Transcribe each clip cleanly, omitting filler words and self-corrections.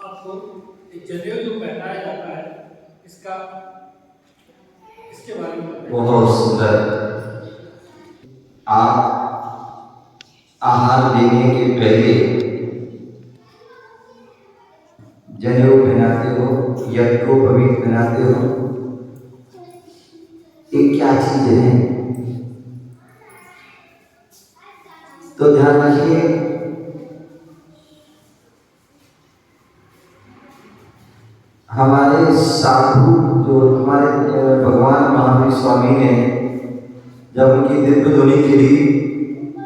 आपको एक जनेऊ जो पहनाया जाता है इसका इसके बारे में बताइए। बहुत सुंदर। आप आहार लेने के पहले जनेऊ पहनाते हो, यज्ञोपवीत पहनाते हो। ये क्या चीज है? तो ध्यान रखिए, हमारे साधु जो हमारे भगवान महावीर स्वामी ने जब उनकी दिव्य ध्वनि गिरी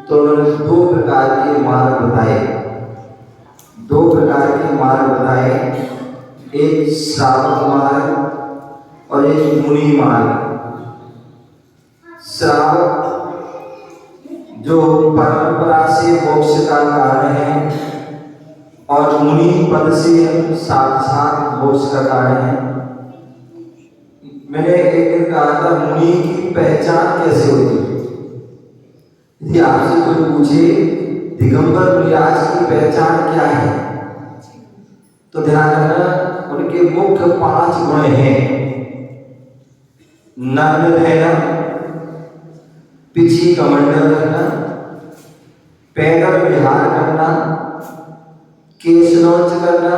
तो उन्होंने दो प्रकार के मार्ग बताए। दो प्रकार के मार्ग बताए, एक श्रावक मार्ग और एक मुनि मार्ग। श्रावक जो परंपरा से मोक्ष का कारण है और मुनि पद से साक्षात मोक्ष का कारण है। मैंने एक दिन कहा था, मुनि की पहचान कैसे होती है? यदि आपसे कोई पूछे दिगंबर मुनिराज की पहचान क्या है, तो ध्यान रखना उनके मुख्य 5 गुण हैं। नग्न रहना, पीछे कमंडल रखना, पैदल विहार करना, केश नोच करना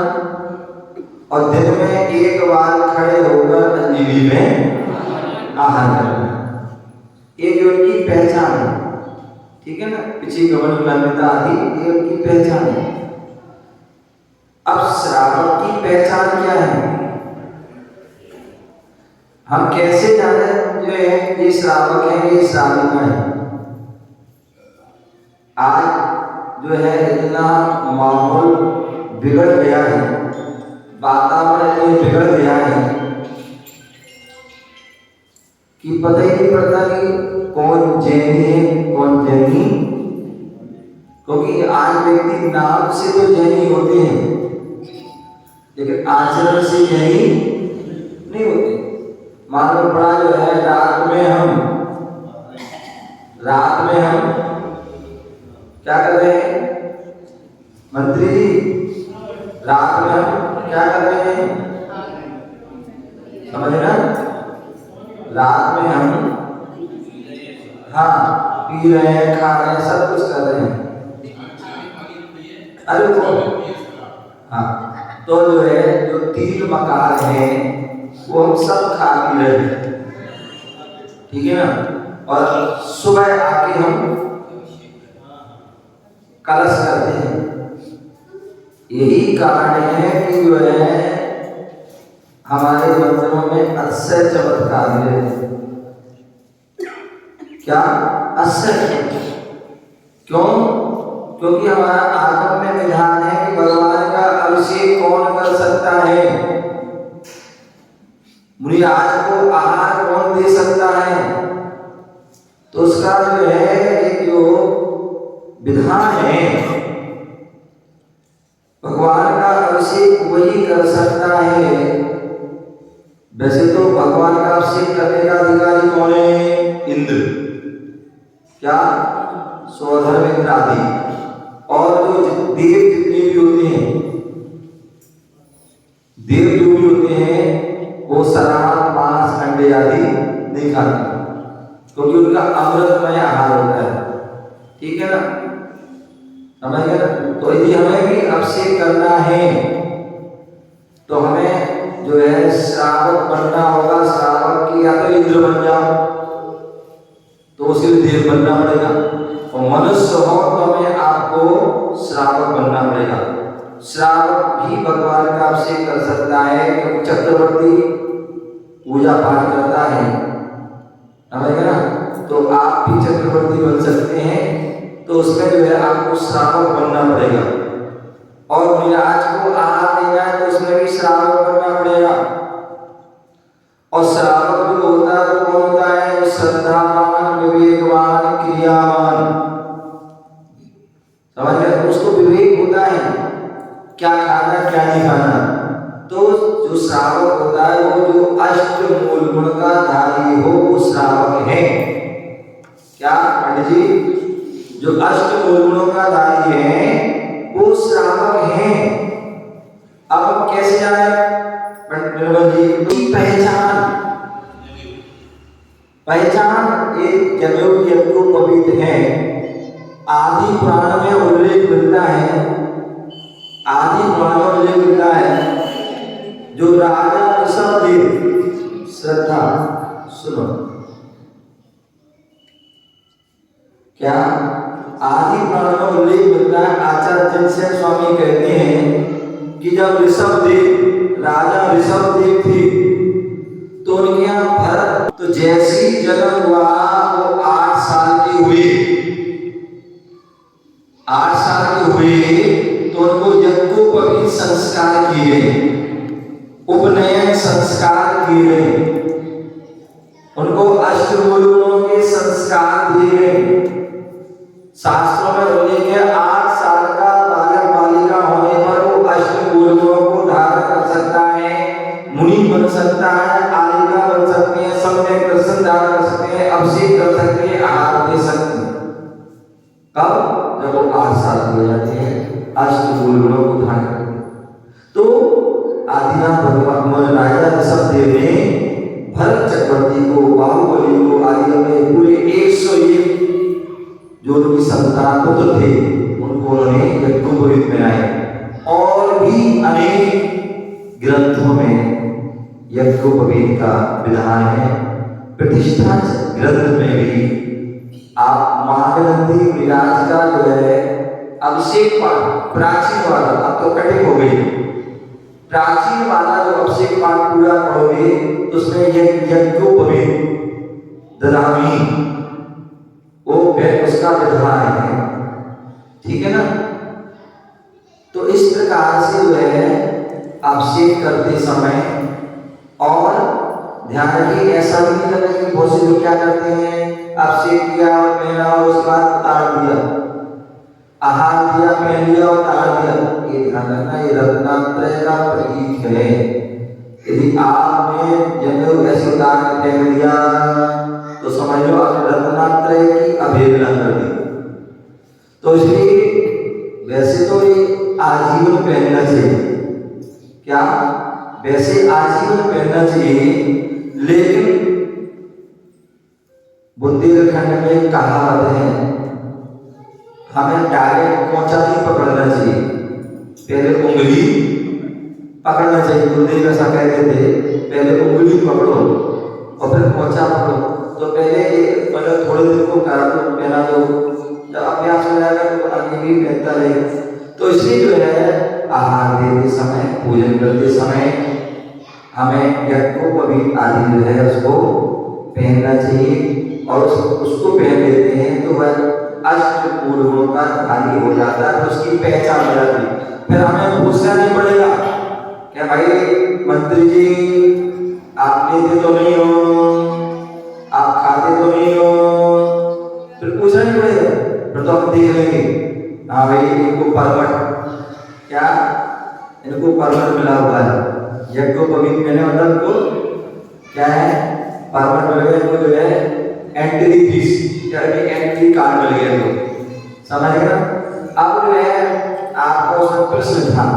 और दिन में एक बार खड़े होकर अंजलि में आहार करना। ये जो उनकी पहचान है, ठीक है ना, पीछे कमंडल नम्रता आदि, ये उनकी पहचान है। अब श्रावक की पहचान क्या है? हम कैसे जाने जो है ये श्रावक है, ये श्राविका है? आज जो है इतना माहौल बिगड़ गया है, वातावरण इतना बिगड़ गया है कि पता ही नहीं पड़ता कि कौन जैनी है कौन जैनी। क्योंकि आज व्यक्ति नाम से तो जैनी होते हैं लेकिन आचरण से जैनी नहीं होते। मानो बड़ा जो है रात में हम क्या कर रहे हैं मंत्री जी? रात में हम क्या कर रहे हैं? समझ ना? रात में हम पी रहे हैं, खा रहे हैं, सब कुछ कर रहे हैं। अरे तो जो है जो तीन मकार है वो हम सब खा पी रहे हैं, ठीक है ना। और सुबह आके हम कलश करते हैं। यही कारण है कि जो है हमारे मंदिरों में अक्षय चमत्कार है। क्या अक्षय? क्यों? क्योंकि हमारा आगम में विधान है कि भगवान का अभिषेक कौन कर सकता है? मुनिराज को आहार कौन दे सकता है? तो उसका जो है एक जो विधान है, भगवान का अभिषेक वही कर सकता है। वैसे तो भगवान का अभिषेक करने का अधिकारी कौन है? इंद्र। क्या? स्वधर्म इंद्र आदि। और जो देव जितने भी होते हैं, देव जो भी होते हैं वो शराब मांस अंडे आदि नहीं खाते क्योंकि उनका अमृतमय आहार होता है, ठीक है ना? समझ गए? तो यदि हमें भी अभिषेक करना है तो हमें जो है श्रावक बनना होगा। श्रावक की या तो इंद्र बन जाओ तो उसके लिए देव बनना पड़ेगा, और मनुष्य हो तो हमें आपको श्रावक बनना पड़ेगा। श्रावक भी भगवान का अभिषेक कर सकता है क्योंकि चक्रवर्ती पूजा पाठ करता है, समझ गए ना? तो आप भी चक्रवर्ती बन सकते हैं, तो उसमें जो है आपको श्रावक बनना पड़ेगा। और मुनिराज को आहार देना है तो उसमें भी श्रावक बनना पड़ेगा। और श्रावक जो होता है वो कौन होता है? वो श्रद्धावान, विवेकवान, क्रियावान। समझ गए? उसको विवेक होता है क्या खाना क्या नहीं खाना। तो जो श्रावक होता है वो जो अष्ट मूल गुण का धारी हो वो श्रावक है। क्या पंडित जी? जो अष्ट मूल गुणों का धारी है वो श्रावक है। अब निर्मल जी की पहचान एक जनेऊ यज्ञोपवीत है। आदि पुराण में उल्लेख मिलता है, आदि पुराण में उल्लेख मिलता है जो राजा ऋषभदेव, श्रद्धा सुनो क्या, आदि पुराण में उल्लेख मिलता है। आचार्य जनसेन स्वामी कहते हैं कि जब ऋषभदेव, राजा ऋषभदेव थे तो उनके यहाँ भरत, तो जैसी जन्म हुआ वो 8 साल के हुए, 8 साल के हुए तो उनको यज्ञोपवीत संस्कार किए गए, उपनयन संस्कार किए गए, उनको अष्टगुरुओं के संस्कार दिए गए। शास्त्रों में उल्लेख है 8 साल का बालक बालिका होने पर वो अष्टगुरुओं को धारण कर सकता है, मुनि बन सकता है, आलिका बन सकते हैं, सम्यक दर्शन धारण कर सकते हैं, अभिषेक कर सकते हैं, आहार दे सकते हैं। कब? जब वो 8 साल के हो जाते हैं, अष्टगुरुओं को धारण करते हैं। तो आदिनाथ भगवान राजा ऋषभदेव ने भरत चक्रवर्ती को, बाहुबली को, आदि में पूरे 101 जो उनकी संतान पुत्र थे उनको उन्होंने यज्ञोपवीत बनाए। और भी अनेक ग्रंथों में यज्ञोपवीत का विधान है। प्रतिष्ठा ग्रंथ में भी आप महाग्रंथी विराज का जो है अभिषेक पाठ, प्राचीन वाला, अब तो कटिंग हो गई, प्राचीन वाला जो अभिषेक पाठ पूरा पढ़ोगे तो उसमें यज्ञोपवीत ददामी वो उसका विधान है, ठीक है ना। तो इस प्रकार से जो है अभिषेक करते समय, और ध्यान रखिए ऐसा भी नहीं करना कि बहुत से लोग क्या करते हैं, अभिषेक किया और पहना और उसके बाद उतार दिया, आहार दिया, पहन लिया और उतार दिया। ये ध्यान रखना, ये रत्नात्रय का प्रतीक है। यदि आपने जनेऊ ऐसे उतार के पहन लिया तो समझ लो आपने रत्नात्रय की अवहेलना कर दी। तो इसलिए वैसे तो ये आजीवन पहनना चाहिए, क्या? वैसे आजीवन पहनना चाहिए, लेकिन बुंदेलखंड में कहावत है, हमें डायरेक्ट पोंछा नहीं पकड़ना चाहिए, पहले उंगली पकड़ना चाहिए। गुरुदेव ऐसा कहते थे, पहले उंगली पकड़ो और फिर पोंछा पकड़ो। तो पहले मतलब थोड़े दिन को करा दो, पहना दो, जब अभ्यास हो जाएगा तो आगे भी बेहतर रहेगा। तो इसलिए जो है आहार देते समय, पूजन करते समय हमें यज्ञोपवीत आदि जो है उसको पहनना चाहिए, और उसको पहन लेते हैं तो वह अष्टपूर्वों का धारी हो जाता है, तो उसकी पहचान हो जाती है। फिर हमें पूछना नहीं पड़ेगा क्या भाई मंत्री जी आप लेते तो नहीं हो, आप खाते तो नहीं हो, फिर पूछना नहीं पड़ेगा। फिर तो हम देख लेंगे, हाँ भाई इनको परमट, क्या इनको परमट मिला हुआ है, यज्ञोपवीत मैंने मतलब को क्या है, परमट मिल गया, इनको जो है एंट्री फीस यानी एंट्री कार्ड मिल गया, तो समझ गए ना। अब जो है आपको उसमें प्रश्न था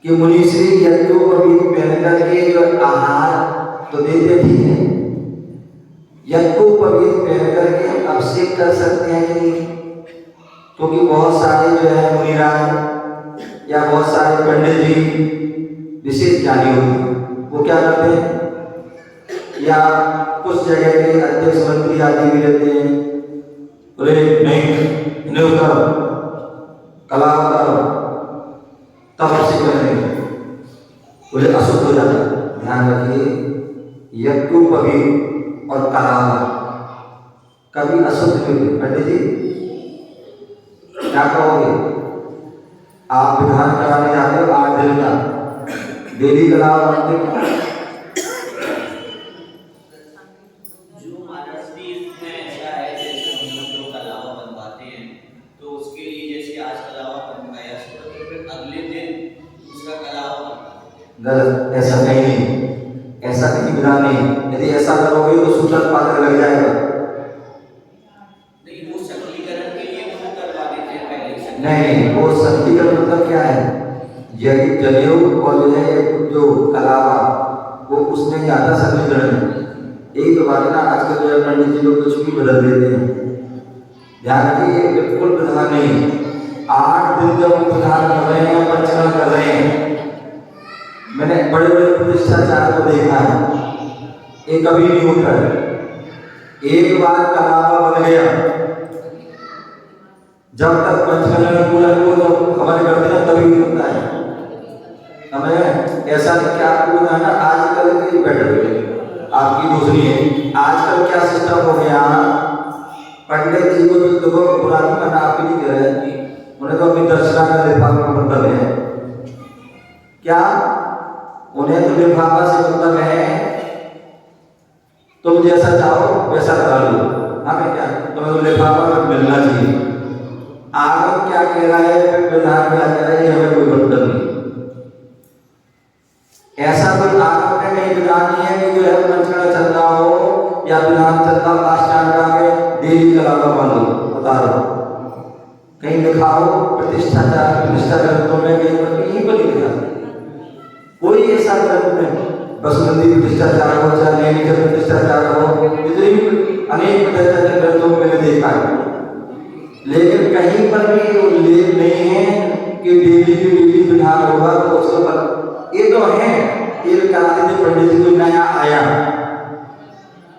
कि मुनीश्री यज्ञोपवीत पहन करके जो आहार तो देते ठीक है, यज्ञोपवीत पहन करके हम अभिषेक कर सकते हैं कि नहीं? क्योंकि बहुत सारे जो है मुनिराज या बहुत सारे पंडित जी विशेष ज्ञानी होते हैं, वो क्या करते हैं, या कुछ जगह के अध्यक्ष मंत्री आदि भी रहते हैं, बोले नहीं उतारो, कला उतारो, तब अभिषेक करेंगे, बोले अशुद्ध हो जाता है। ध्यान रखिए यज्ञोपवीत और कला कभी अशुद्ध नहीं। पंडित जी क्या कहोगे, आप विधान कराने जाते हो 8 दिन का, डेली कला बनते गलत, ऐसा कहीं नहीं, ऐसा कहीं विधान नहीं। यदि ऐसा करोगे तो सूचक पात्र लग जाएगा। नहीं वो सकलीकरण के लिए वो करवा देते हैं पहले। नहीं, वो सकलीकरण मतलब क्या है, यदि जनेऊ और जो है जो कलावा वो उसमें ज़्यादा समीकरण है। एक तो बात ना, आजकल जो है पंडित जी लोग कुछ भी बदल देते हैं। ध्यान रखिए, बिल्कुल विधान नहीं। 8 दिन जब विधान कर रहे हैं, पंचकर्म कर रहे हैं, मैंने बड़े बड़े प्रतिष्ठाचार को देखा है, ये कभी नहीं होता है। एक बार कलावा बन गया, जब तक पंचकर्म पूरा हो तो हमारे करते हैं तभी होता है। हमें ऐसा नहीं कि आपको बताना आजकल की बेटर है, आपकी दूसरी है। आजकल क्या सिस्टम हो गया, पंडित जी को तो पुरानी मना आप नहीं कह रहे हैं, उन्हें तो अपनी दर्शना का लिफाफा मतलब है क्या, उन्हें तो लिफाफा से मतलब है तुम जैसा चाहो वैसा करा लो, हमें क्या, तुम्हें तो लिफाफा में मिलना चाहिए। आगम क्या कह रहा है, विधान क्या कह रहा है, हमें कोई मतलब नहीं। ऐसा कोई आगम में कहीं विधान नहीं है कि जो है पंचकर्म चल रहा हो या विधान चल रहा हो, अष्टांग में देवी कलावा बंद हो, बता रहा हूं। कहीं लिखा हो प्रतिष्ठा ग्रंथों में कहीं पर लिखा, कोई ऐसा ग्रंथ में बसुमती प्रतिष्ठाचार हो, चाहे नैमिषारण्य प्रतिष्ठाचार हो, इतनी अनेक प्रतिष्ठा के ग्रंथों में मैंने देखा है, लेकिन कहीं पर भी उल्लेख नहीं है कि देवी की देवी विधान होगा तो उसके ऊपर ये तो है। एक कराते थे पंडित जी, कोई नया आया,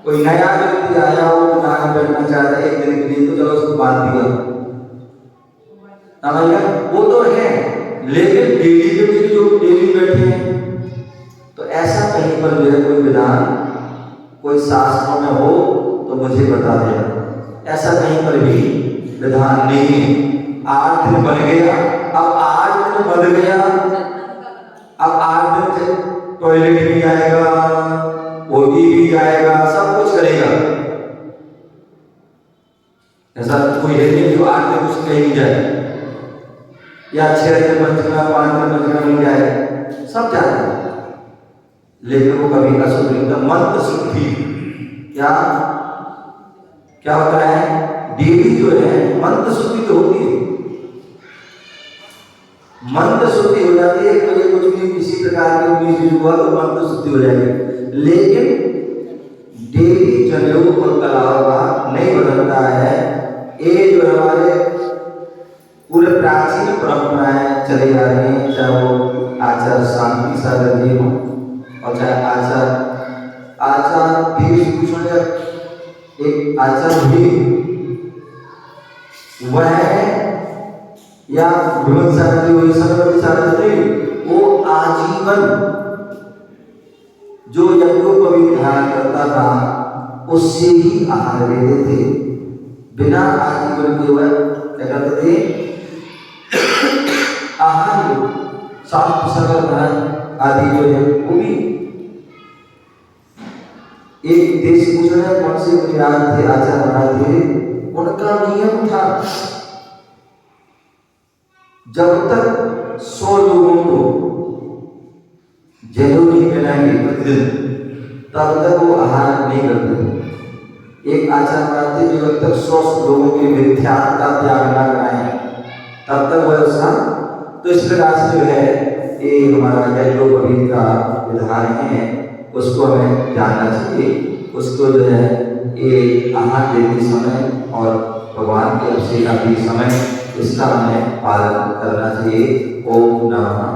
कोई नया व्यक्ति आया वो विधान बैठना चाहता है एक दिन के लिए, तो चलो उसको बांध दिया, वो तो है। लेकिन डेली के जो डेली बैठे हैं, तो ऐसा कहीं पर जो है कोई विधान कोई शास्त्रों में हो तो मुझे बता देना, ऐसा कहीं पर भी विधान नहीं है। 8 दिन बन गया, अब 8 दिन बन गया, अब 8 दिन से टॉयलेट भी जाएगा, ओटी भी जाएगा, सब कुछ करेगा। ऐसा कोई है नहीं जो 8 दिन कुछ कहीं जाए, या 6 दिन पंचकर्म 5 दिन पंचकर्म नहीं जाए, सब जाता है। लेकिन वो कभी अशुद्ध नहीं होता। मंत्र शुद्धि क्या क्या होता है, देवी जो है मंत्र शुद्धि तो होती है, मंत्र शुद्धि हो जाती है। कभी कुछ भी किसी प्रकार की उम्मीद हुआ तो मंत्र शुद्धि हो जाएगी, लेकिन देवी जनेऊ और कलावा नहीं बदलता है। ये जो हमारे पूरे प्राचीन परंपराएं चली आ रही हैं, चाहे वो आचार्य शांति सागर जी हो और चाहे आचार्य देशभूषण एक आचार्य भी वह है, या विमल सागर जी वही सरस्वती सागर जी, वो आजीवन जो यज्ञोपवीत ध्यान करता था उससे ही आहार लेते थे, बिना आजीवन के वह क्या करते थे, आहार सात सगर आदि जो है वो भी। एक देश पूछना है कौन से गुजरात थे आचार्य महाराज थे, उनका नियम था जब तक 100 लोगों को जनेऊ नहीं पहनाएंगे प्रतिदिन, तब तक वो आहार नहीं करते। एक आचार्य महाराज थे जब तक 100 लोगों के मिथ्यात्व का त्याग न कराएं तब तक वह उसका। तो इस प्रकार से जो है ये हमारा यज्ञोपवीत का विधान है, उसको हमें जानना चाहिए। उसको जो है ये आहार देते समय और भगवान के अभिषेक आदि समय इसका हमें पालन करना चाहिए। ओम नमः।